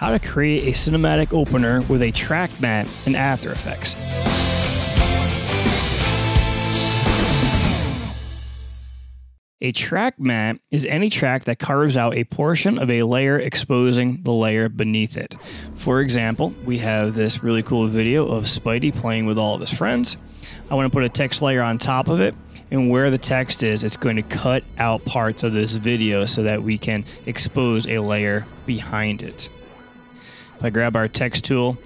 how to create a cinematic opener with a track mat in After Effects. A track mat is any track that carves out a portion of a layer exposing the layer beneath it. For example, we have this really cool video of Spidey playing with all of his friends. I want to put a text layer on top of it, and where the text is, it's going to cut out parts of this video so that we can expose a layer behind it. If I grab our text tool,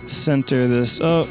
center this up.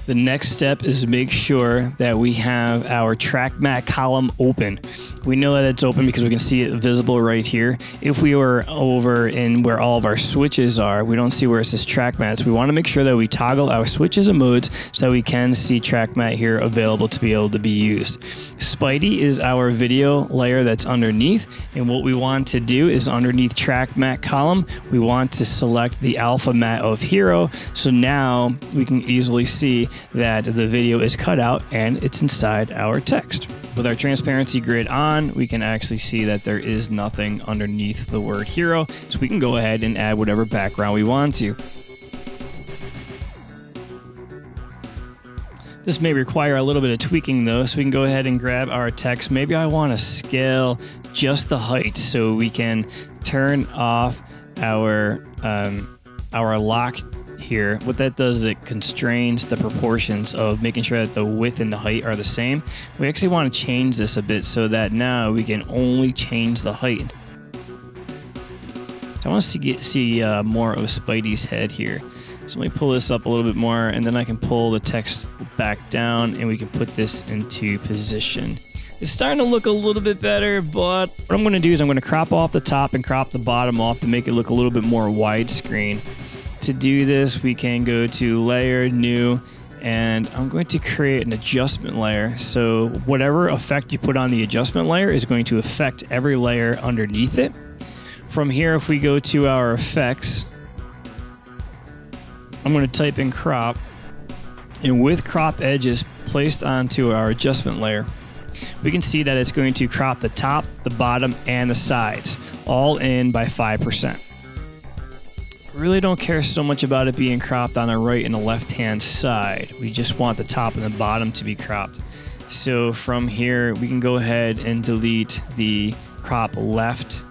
The next step is make sure that we have our track mat column open. We know that it's open because we can see it visible right here. If we were over in where all of our switches are, we don't see where it says track mats. We want to make sure that we toggle our switches and modes so that we can see track mat here available to be able to be used. Spidey is our video layer that's underneath, and what we want to do is underneath track mat column, we want to select the alpha mat of Hero, so now we can easily see that the video is cut out and it's inside our text. With our transparency grid on, we can actually see that there is nothing underneath the word Hero, so we can go ahead and add whatever background we want to. This may require a little bit of tweaking though, so we can go ahead and grab our text. Maybe I want to scale just the height so we can turn off our lock here. What that does is it constrains the proportions of making sure that the width and the height are the same. We actually want to change this a bit so that now we can only change the height. So I want to see more of Spidey's head here. So let me pull this up a little bit more, and then I can pull the text back down and we can put this into position. It's starting to look a little bit better, but what I'm going to do is I'm going to crop off the top and crop the bottom off to make it look a little bit more widescreen. To do this, we can go to Layer, New, and I'm going to create an adjustment layer. So whatever effect you put on the adjustment layer is going to affect every layer underneath it. From here, if we go to our effects, I'm going to type in crop, and with crop edges placed onto our adjustment layer, we can see that it's going to crop the top, the bottom, and the sides, all in by 5%. Really don't care so much about it being cropped on the right and the left hand side. We just want the top and the bottom to be cropped. So from here we can go ahead and delete the crop left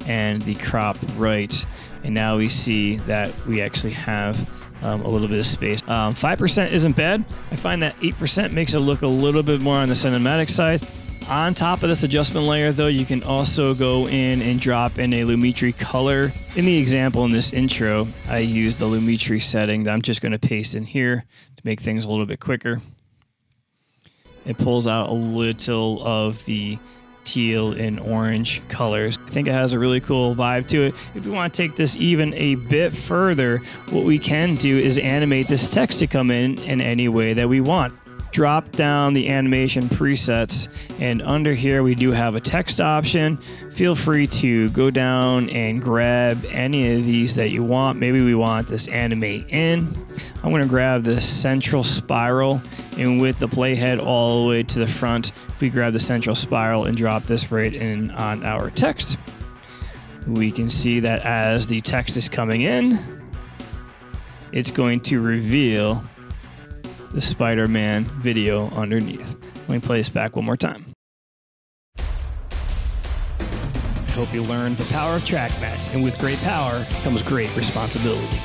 and the crop right, and now we see that we actually have a little bit of space. 5% isn't bad. I find that 8% makes it look a little bit more on the cinematic side. On top of this adjustment layer though, you can also go in and drop in a Lumetri color. In the example in this intro, I use the Lumetri setting that I'm just going to paste in here to make things a little bit quicker. It pulls out a little of the teal and orange colors. I think it has a really cool vibe to it. If we want to take this even a bit further, what we can do is animate this text to come in any way that we want. Drop down the animation presets, and under here we do have a text option. Feel free to go down and grab any of these that you want. Maybe we want this animate in. I'm going to grab the central spiral, and with the playhead all the way to the front, we grab the central spiral and drop this right in on our text. We can see that as the text is coming in, it's going to reveal the Spider-Man video underneath. Let me play this back one more time. I hope you learned the power of track mats, and with great power comes great responsibility.